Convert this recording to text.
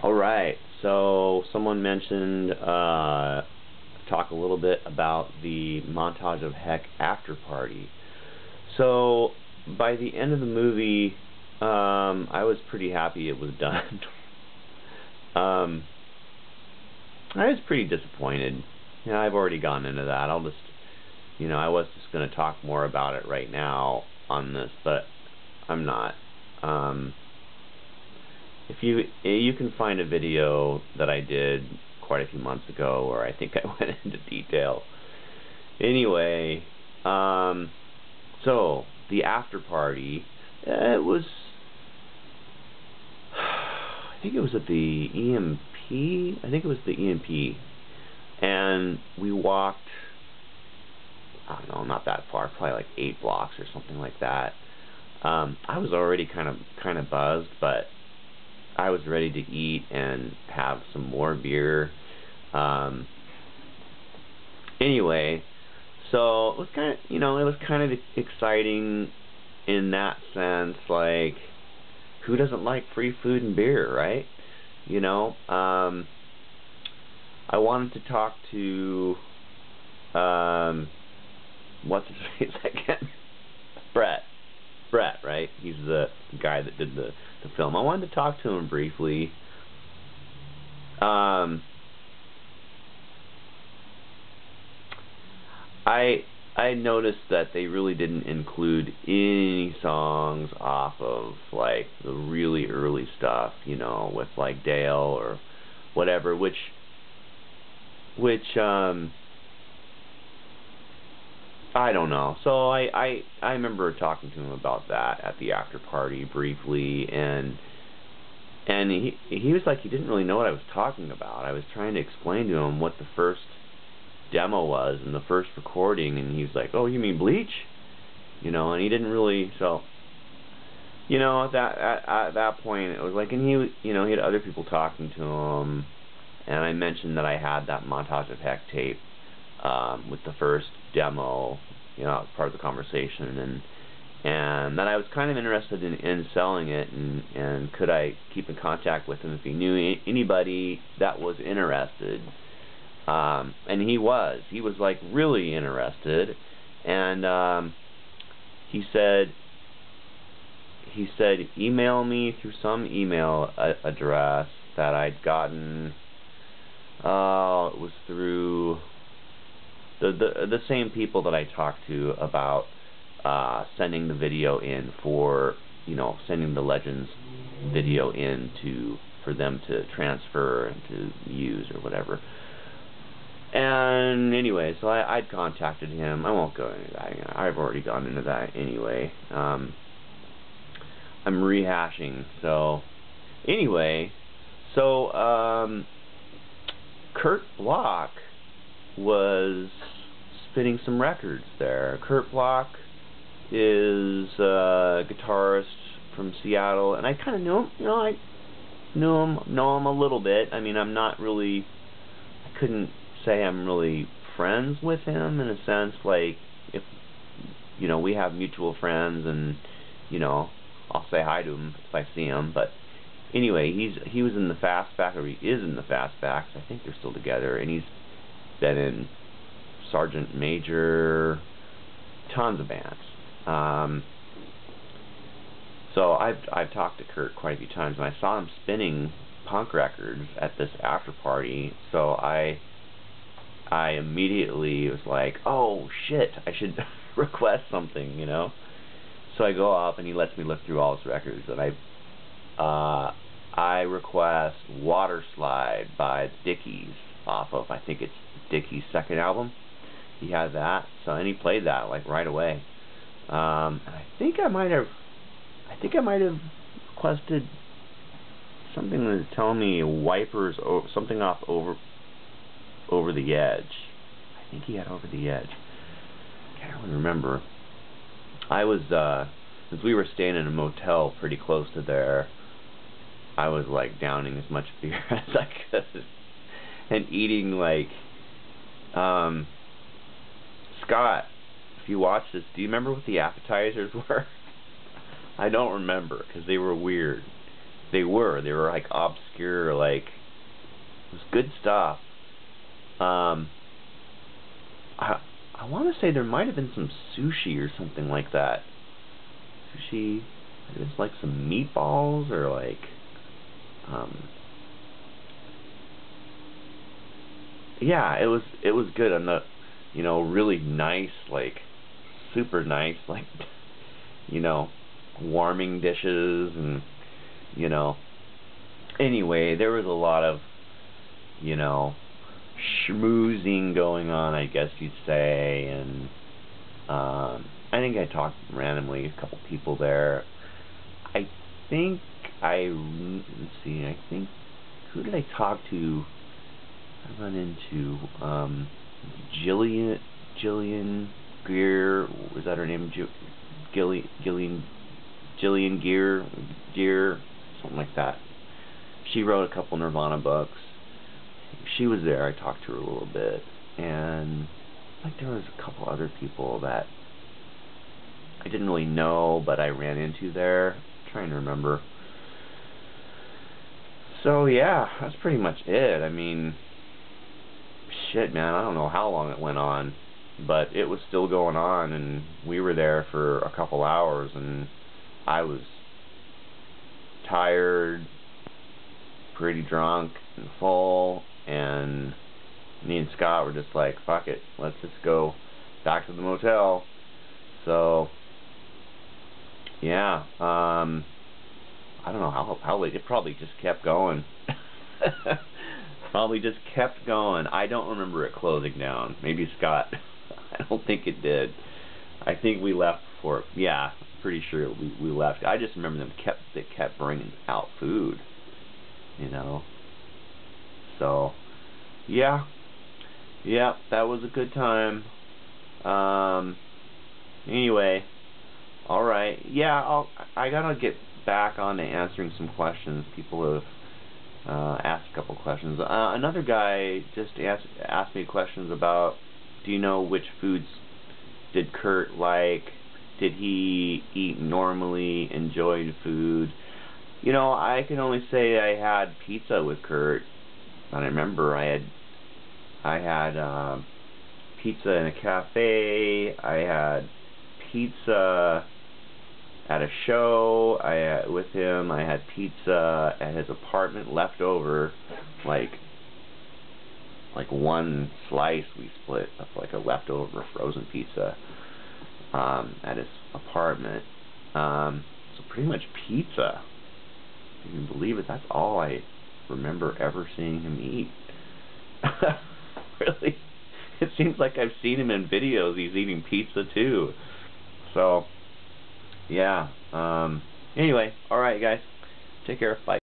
Alright, so someone mentioned talk a little bit about the Montage of Heck after party. So by the end of the movie, I was pretty happy it was done. I was pretty disappointed. I've already gone into that. I'll just, I was just going to talk more about it right now on this, but I'm not. If you can find a video that I did quite a few months ago where I think I went into detail. Anyway, so the after party, it was, I think it was at the EMP. I think it was the EMP, and we walked, I don't know, not that far, probably like 8 blocks or something like that. I was already kind of buzzed, but I was ready to eat and have some more beer. Anyway, so it was kind of exciting in that sense. Like, who doesn't like free food and beer, right? I wanted to talk to what's his face again? Brett, right? He's the guy that did the film. I wanted to talk to him briefly. I noticed that they really didn't include any songs off of like the really early stuff, with like Dale or whatever, which I don't know. So I remember talking to him about that at the after party briefly, and he was like, he didn't really know what I was talking about. I was trying to explain to him what the first demo was and the first recording, and he's like, "Oh, you mean Bleach?" And he didn't really. So at that point it was like, and he had other people talking to him, and I mentioned that I had that Montage of Heck tape with the first demo, as part of the conversation, and that I was kind of interested in selling it, and could I keep in contact with him if he knew anybody that was interested. And he was like really interested, and he said email me through some email address that I'd gotten. It was through the same people that I talked to about sending the video in for, sending the Legends video in for them to transfer and to use or whatever. And anyway, so I'd contacted him. I won't go into that. I've already gone into that anyway. I'm rehashing. So anyway, Kurt Block was spinning some records there. Kurt Block is a guitarist from Seattle, and I kind of knew him. I know him a little bit. I mean, I couldn't say I'm really friends with him in a sense, like, if we have mutual friends, and I'll say hi to him if I see him. But anyway, he was in the Fastback, or he is in the Fastbacks. I think they're still together, and he's been in Sergeant Major, tons of bands. So I've talked to Kurt quite a few times, and I saw him spinning punk records at this after party. So I immediately was like, oh shit, I should request something, So I go up, and he lets me look through all his records, and I request Water Slide by Dickies off of, I think it's Dickies' second album. He had that, and he played that like right away. And I think I might have requested something that was telling me Wipers or something off Over the Edge. I think he had Over the Edge. I can't really remember. I was since we were staying in a motel pretty close to there, I was like downing as much beer as I could and eating like Scott, if you watch this, do you remember what the appetizers were? I don't remember because they were weird. They were like obscure, like it was good stuff. Um, I I want to say there might have been some sushi or something like that. Sushi, it was like some meatballs or like, um, yeah, it was good on the, really nice, like super nice, like, you know, warming dishes and, you know, anyway, there was a lot of, you know, schmoozing going on, I guess you'd say, and I think I talked randomly a couple people there. I think let's see, I think, who did I talk to? I run into Jillian Gear. Was that her name? Jillian Gear, something like that. She wrote a couple Nirvana books. She was there. I talked to her a little bit, and like there was a couple other people that I didn't really know, but I ran into there. I'm trying to remember. So yeah, that's pretty much it. I mean, shit, man, I don't know how long it went on, but it was still going on, and we were there for a couple hours, and I was tired, pretty drunk and full, and me and Scott were just like, fuck it, let's just go back to the motel. So yeah, I don't know how late. It probably just kept going. Probably just kept going. I don't remember it closing down. Maybe Scott. I don't think it did. I think we left before. Yeah, pretty sure we left. I just remember they kept bringing out food. You know. So yeah, that was a good time. Anyway, all right. Yeah, I gotta get back on to answering some questions. People have asked a couple questions. Another guy just asked me questions about, do you know which foods did Kurt like? Did he eat normally? Enjoyed food? I can only say I had pizza with Kurt. I remember I had pizza in a cafe. I had pizza at a show. With him. I had pizza at his apartment left over, like one slice we split of like a leftover frozen pizza at his apartment. So pretty much pizza. If you can believe it, that's all I remember ever seeing him eat. Really, it seems like I've seen him in videos. He's eating pizza too. So yeah. Anyway, all right, guys. Take care. Bye.